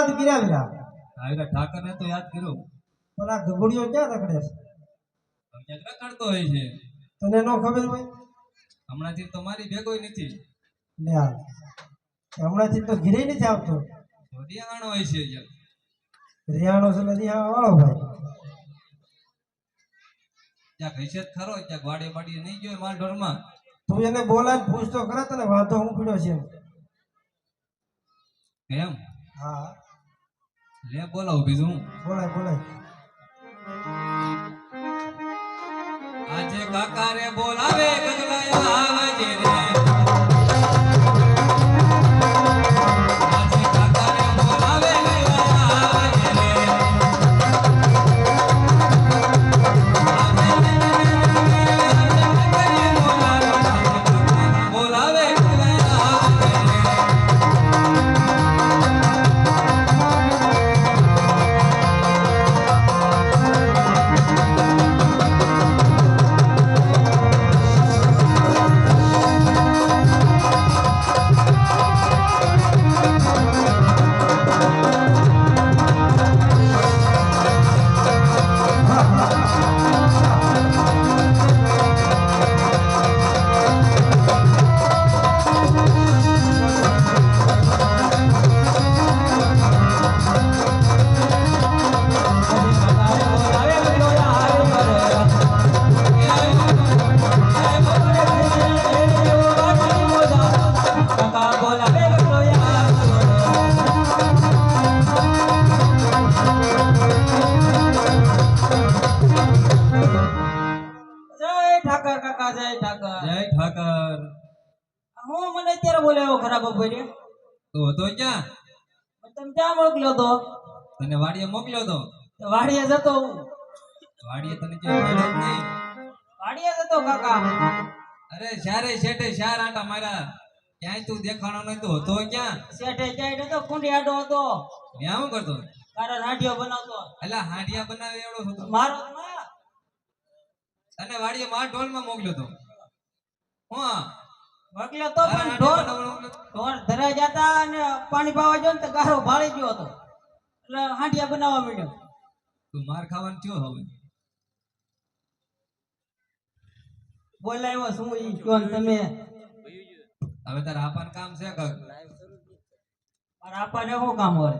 યાદ કર્યા વિરા આવીરા ઠાકર ને તો યાદ કર્યો પણ આ ગગડીઓ ક્યાં રખડે છે ક્યાંક રખડતો હોય છે તને નો ખબર હોય હમણાંથી તો મારી ભેગોય નથી લે આ હમણાંથી તો ઘીરે નથી આવતો રિયાણો હોય છે યાર રિયાણો છે એટલે રિયા વાળો ભાઈ ક્યાંક હશે જ ખરો ક્યાંક વાડીએ વાડીએ નહીં ગયો મારા ઢોરમાં તું એને બોલાય પૂછ તો કરે તને વાંધો હું પીડ્યો છે એમ હા લે બોલાવ બીજું હું બોલાય બોલાય આજે કાકા રે બોલાવે ગગલાયા આવજે રે આજે કાકા રે બોલાવે ગગલાયા આવજે રે બોલાવે ગગલાયા આવજે રે હું મને અત્યારે બોલાવ્યો ખરાબ ભાઈ તો હતો ક્યાં તમે ક્યાં મોકલ્યો તો તને વાડીએ મોકલ્યો તો વાડીએ જતો હું વાડીએ તને જે મળ્યો જ નહીં વાડીએ જતો કાકા અરે શારે શેઠે શાર આટા મારા ક્યાંય તું દેખાણો નહીં તો હતો ક્યાં શેઠે ક્યાંય નતો કુંડી આડો હતો ત્યાં શું કરતો મારા નાઢિયો બનાવતો એટલે હાંડિયા બનાવે એવડો હતો મારો તને વાડીએ માર ઢોલમાં મોકલ્યો તો હું મોકલ્યો તો પણ ઢોર ધરાઈ જતા અને પાણી પાવા ગયો ને તો ગારો ભાળી ગયો હતો એટલે હાંડિયા બનાવવા માંડ્યો તું માર ખાવાનું થયો હવે બોલાવ્યો શું ઈ કયો ને તમે હવે તારા આપાનું કામ છે કક મારા આપાને શું કામ હોય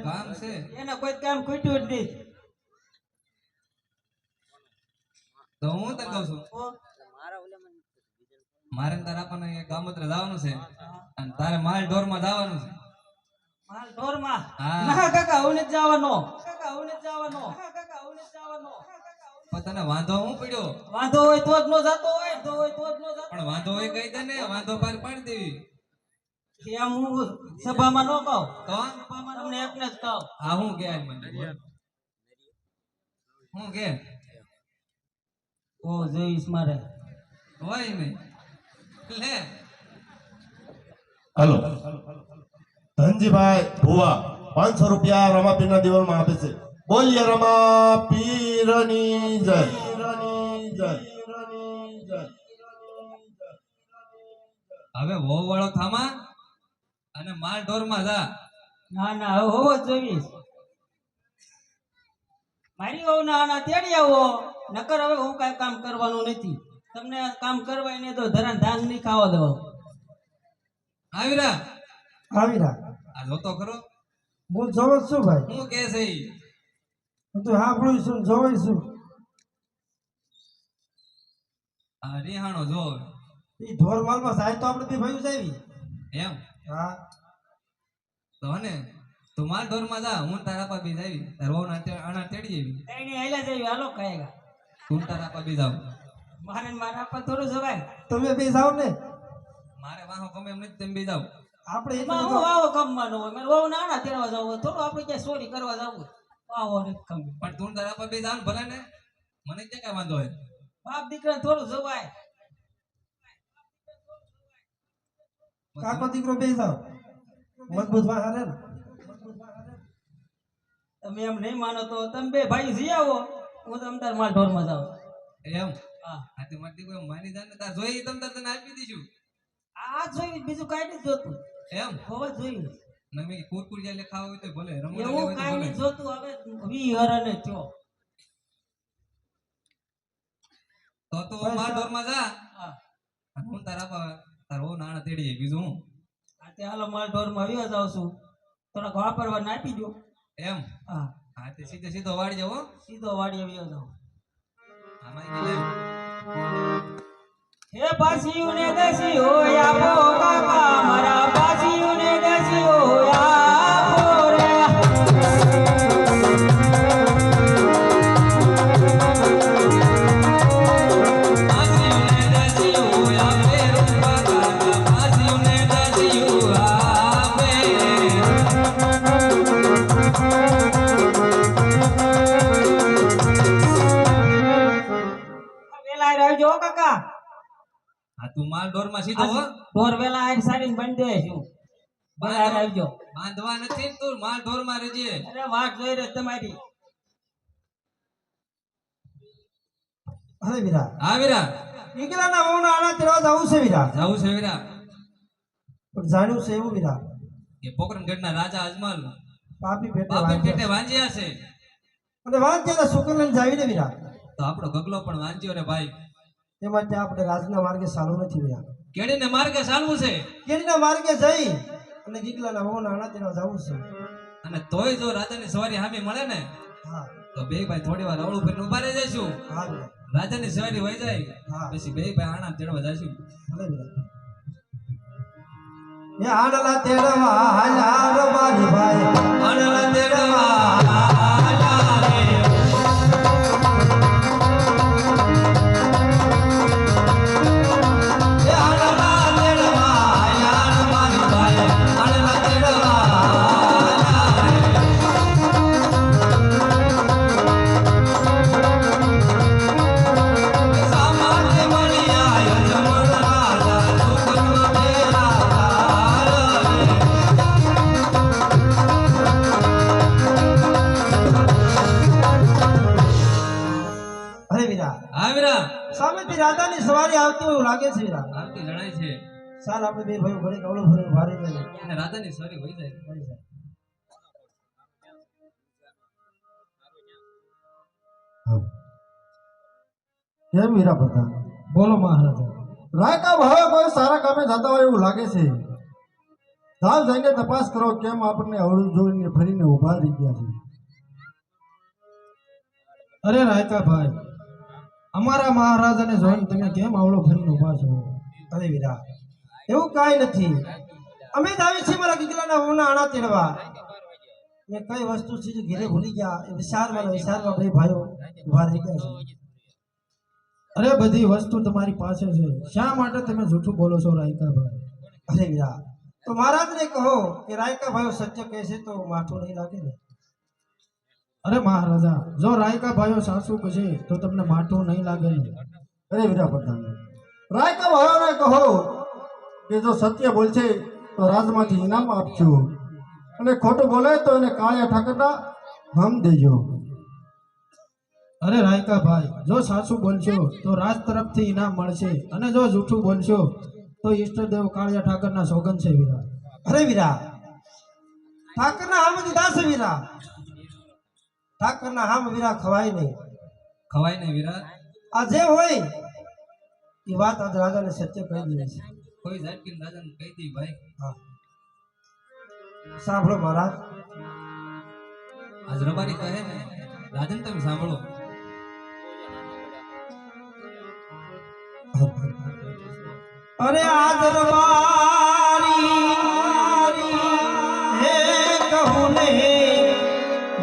કામ છે એને કોઈ કામ ખૂટ્યું જ નહીં તો હું તને કહું છું મારે તારા આપણને ગામત્રે જવાનું છે અને તારે માલ ઢોરમાં જવાનું છે માલ ઢોરમાં હા. ના કાકા હું નથી જવાનો કાકા હું નથી જવાનો કાકા હું નથી જવાનો પણ તને વાંધો હું પડ્યો વાંધો હોય તો જ નો જાતો હોય તો હોય તો જ નો જાતો પણ વાંધો હોય કહી દે ને વાંધો પાર પાડી દેવી એમ હું સભામાં નો કહું તો સભામાં તમને એકને જ કહું હા હું કે આજ મને હું કે ઓ જોઈશ મારે હોય ને લે हेलो धनजीभाई भुआ 500 रुपया रमापीर दिवल में आपे से बोलिए रमापीरनी जय હવે વો વાળો થામા અને માલ ઢોરમાં જા ના ના હવે હોવો જ જોઈશ મારી હોવ ના ના તેડી આવો નકર હવે હું કાંઈ કામ કરવાનું નથી તમને કામ કરવા ને તો ધરાન ધાન નહીં ખાવા દો આવીરા આવીરા આ જોતો ખરો હું જોવો જ છું ભાઈ હું કે છે ઈ? હું તો સાંભળું છું જોઉં છું આ રિહાણો જો એ ઢોર માલમાં સાહેબ તો આપણે બે ભાઈ જાવી એમ હા તો ને તું માલ ઢોરમાં જા હું તારા પા બી જાવી તાર વહુ આણા તેડી જેવી એની હેલા જઈ હાલો ખાયેગા તું તારા પા બી જાવ મારે મારા પર થોડું જવાય તમે બે જાઓ ને મારે વાહો ગમે એમ નથી તમે બી જાવ આપણે એમાં એટલું હું આવો કમવાનો હોય મારે વહુ નાના તેડવા જવું હોય થોડું આપણે ક્યાં ચોરી કરવા જવું આવો ને કમ પણ તું તારા પા બી જાવ ને ભલે ને મને ક્યાં કઈ વાંધો હોય બાપ દીકરા થોડું જવાય કાકો દીકરો બે જાઓ મજબૂત માં હાલે ને તમે એમ નહીં માનો તો તમે બે ભાઈ જઈ આવો હું તમ તાર માલ ઢોરમાં જાઉં એમ હા આ તે મારી કોઈ માની જાય ને તાર જોઈ તમ તાર તને આપી દીધું આ જોઈ બીજું કાંઈ નથી જોતું એમ હોવા જોઈએ અને મેં કીધું કુરકુરિયા લે ખાવા હોય તો ભલે, રમકડા એવું લેવા હોય તો કાંઈ ભલે. નહીં જોતું, હવે 20 હરાને થયો. તો માર ઢોરમાં જા હા. અને હું તારો નાણા તેડી આવી. બીજું હું આ તે હાલો મારા ઢોરમાં આવ્યો જાઉં છું, થોડાક વાપરવા નાખી દો. એમ. હા, હા તે સીધો વાળી જાવ હો. સીધો વાડી આવ્યો જાઉં. આમાં કે લે. હે પાસીઓને દેશી હોય આપો કાકા, મારા પાસીઓને દેશી હોય આપો રે. પાસીઓને દસિયું આપે રૂપા કાકા, પાસીઓને દસિયું આપે. વેલા રહેજો હો કાકા. હા તું માલ ઢોરમાં સીધો હો. ઢોર વેલા આવીને સાડીને બાંધી દે છું. વેલા રહેજો. બાંધવા નથી ને તું માલ ઢોરમાં રહેજે. અરે વાટ જોઈ રહે તમારી. અરે વીરા હા વીરા, દીકરાના વહુના આણા તેડવા જવું છે વીરા. જાવું છે વીરા. પણ જાણ્યું છે એવું વીરા, કે પોકરણગઢના રાજા અજમલ પાપી પેટે બાપી વાંચ્યા પેટે વાંજ્યા છે. અને વાંચ્યા શુક્ર લઈને જાવીને વીરા, તો આપણો ગગલો પણ વાંચ્યો રે ભાઈ. તે માટે આપણે રાજના માર્ગે ચાલવું નથી વીરા. કેડીને માર્ગે ચાલવું છે. કેરીના માર્ગે જઈ અને દીકરાના વહુના આણા તેડવા જવું છે. અને તોય જો રાજાની સવારી સામે મળે ને હા તો બે ભાઈ થોડી વાર અવળું ફરીને ઉભા રહી જઈશું. હા વીરા, રાજાની સવારી હોય જાય હા પછી બે ભાઈ આણા તેડવા જઈશું. ભલે વીરા. એ આણલા તેડવા હાલ્યા રો મારી ભાઈ, આણા તેડવા આલા રે. એ આણા તેડવા આયા રે મારી ભાઈ, આણા તેડવા આલા રે. સામાન્ય મળી આયો જમણ રાજા, સુખનો તેરા તારા રે. અરે વીરા, હા વીરા, સામેથી રાજાની સવારી આવતી હોય એવું લાગે છે વીરા. આવતી જણાય છે. ચાલ આપણે બે ભાઈ ઘરે કવળું ભરીને ભારે જઈએ. અને રાજાની સવારી હોય જાય. કેમ વીરા પ્રધાન? બોલો મહારાજા. રાયકા ભાવે કોઈ સારા કામે જતા હોય એવું લાગે છે. જાવ જઈને તપાસ કરો કેમ આપણને અવળું જોઈને ફરીને ઊભા રહી ગયા છે. અરે રાયકા ભાઈ, અમારા મહારાજાને જોઈને તમે કેમ આવડો ફરીને ઉભા છો? અરે વીરા, એવું કાંઈ નથી. અમે જ આવી છીએ મારા દીકરાના વહુના આણા તેડવા. મેં કઈ વસ્તુ છે જે ઘરે ભૂલી ગયા એ વિચારમાં બે ભાઈઓ ઉભા રહી ગયા છે. અરે બધી વસ્તુ તમારી પાસે છે, શા માટે તમે જૂઠું બોલો છો રાયકા ભાઈ? અરે વીરા, તો મહારાજને કહો કે રાયકા ભાઈઓ સત્ય કહે છે તો માથું નહીં લાગે ને. અરે મહારાજા, જો રાયકા ભાઈઓ સાચું કહે તો તમને માઠું નહીં લાગે ને. અરે વીરા પ્રધાન, રાયકા ભાઈઓને કહો કે જો સત્ય બોલશે તો રાજમાંથી ઇનામ આપજો અને ખોટું બોલે તો એને કાળિયા ઠાકરના હમ દેજો. અરે રાયકા ભાઈ, જો સાચું બોલશો તો રાજ તરફથી ઇનામ મળશે અને જો જૂઠું બોલશો તો ઈષ્ટદેવ કાળિયા ઠાકરના સોગંદ છે વીરા. અરે વીરા, ઠાકરના હામ દીધા છે વીરા. ઠાકરના હામ વીરા ખવાય નહીં. ખવાય ને વીરા. આ જે હોય એ વાત આજ રાજાને સત્ય કહી દીધી છે. કોઈ ઝાટકીને રાજાને કહી દી ભાઈ. હા, સાંભળો મહારાજ. આજ રબારી કહે ને રાજન તમે સાંભળો. અરે આજ રબારી હે કહું ને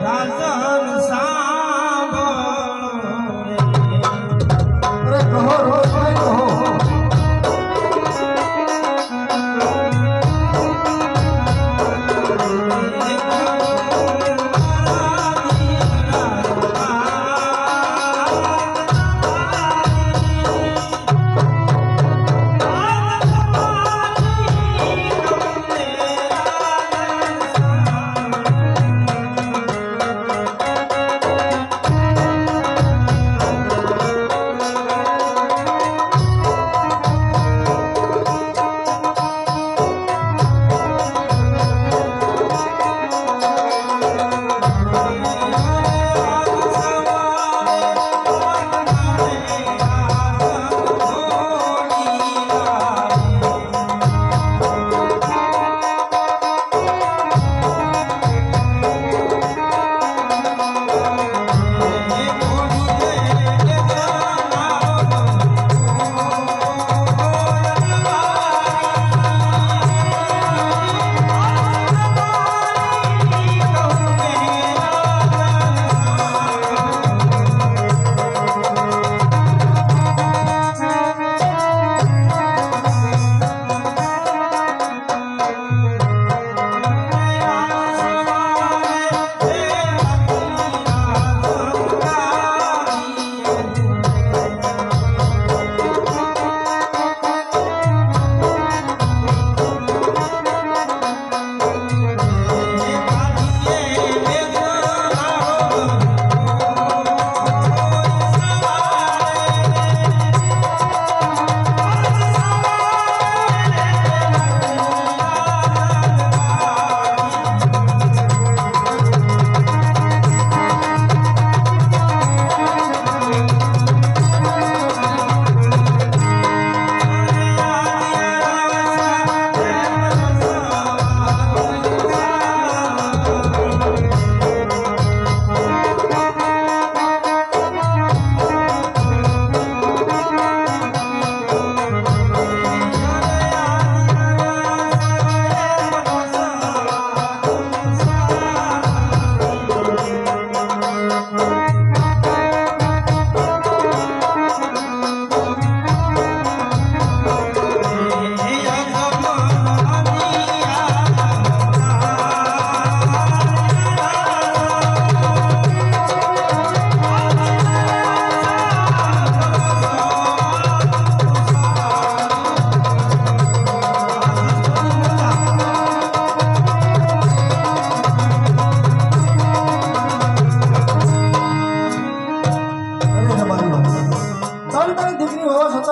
રાજન સાંભળો રે. અરે કહો રોજ કહો. આ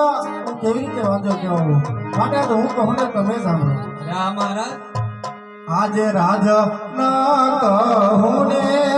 કરતા હું કેવી રીતે વાંધો કહેવાનો માટે તો હું કહું ને તમે સાંભળો રામ મહારાજ આજે રાજ ના કહું ને